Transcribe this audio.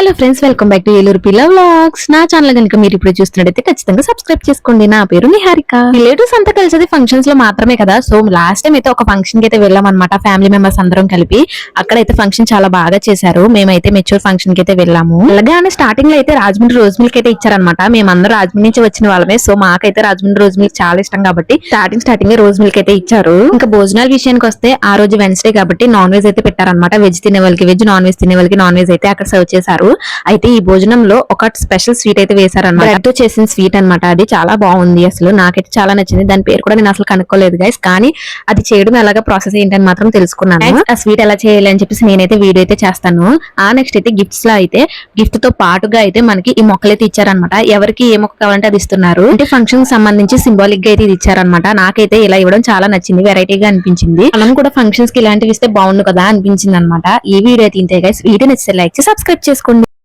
Hello friends, welcome back to Eluru పిల్ల vlogs. నా channel కనుక మీరు ఇప్పుడు చూస్తున్నట్టయితే ఖచ్చితంగా సబ్స్క్రైబ్ చేసుకోండి. నా పేరు నిహారిక. రిలేటివ్స్ అంతా కలిసేది ఫంక్షన్స్ లో మాత్రమే కదా. సో లాస్ట్ టైం అయితే ఒక ఫంక్షన్ కి అయితే వెళ్ళాం అనమాట, ఫ్యామిలీ మెంబర్స్ అందరం కలిపి. అక్కడైతే ఫంక్షన్ చాలా బాగా చేశారు. మేమైతే మెచ్యూర్ ఫంక్షన్ కి అయితే వెళ్ళాము. అలాగే స్టార్టింగ్ లో అయితే రాజమండ్రి రోజ్ మిల్క్ అయితే ఇచ్చారనమాట. మేమందరం రాజమండ్రి నుంచి వచ్చిన వాళ్ళమే. సో మాకైతే రాజమండ్రి రోజ్ మిల్క్ చాలా ఇష్టం కాబట్టి స్టార్టింగ్ రోజ్ మిల్క్ అయితే ఇచ్చారు. ఇంకా భోజనాల విషయానికి వస్తే ఆ రోజు వెన్స్డే కాబట్టి నాన్ వెజ్ అయితే పెట్టారనమాట. వెజ్ తినే వాళ్ళకి వెజ్, నాన్ వెజ్ తినే వాళ్ళకి నాన్ వెజ్ అయితే అక్కడ సర్వ్ చేశారు. అయితే ఈ భోజనంలో ఒక స్పెషల్ స్వీట్ అయితే వేశారన్నమాట. బ్రెడ్ తో చేసిన స్వీట్ అన్నమాట. అది చాలా బాగుంది. అసలు నాకైతే చాలా నచ్చింది. దాని పేరు కూడా నేను అసలు కనుక్కోలేదు గైస్, కానీ అది చేయడం ఎలాగా ప్రాసెస్ ఏంటని మాత్రం తెలుసుకున్నాను. ఆ స్వీట్ ఎలా చేయాలి అని చెప్పేసి నేనైతే వీడియో అయితే చేస్తాను. నెక్స్ట్ అయితే గిఫ్ట్స్ లో అయితే గిఫ్ట్ తో పాటుగా అయితే మనకి ఈ మొక్కలు అయితే ఇచ్చారనమాట. ఎవరికి ఏ మొక్క కావాలంటే అది ఇస్తున్నారు. అంటే ఫంక్షన్ సంబంధించి సింబాలిక్ గా అయితే ఇది ఇచ్చారనమాట. నాకైతే ఇలా ఇవ్వడం చాలా నచ్చింది, వెరైటీగా అనిపించింది. మనం కూడా ఫంక్షన్స్ కి ఇలాంటివి ఇస్తే బాగుండు కదా అనిపించింది అనమాట. ఈ వీడియో అయితే ఇంతే గైస్. వీడియో నచ్చితే లైక్ చేసి సబ్స్క్రైబ్ చేసుకోండి.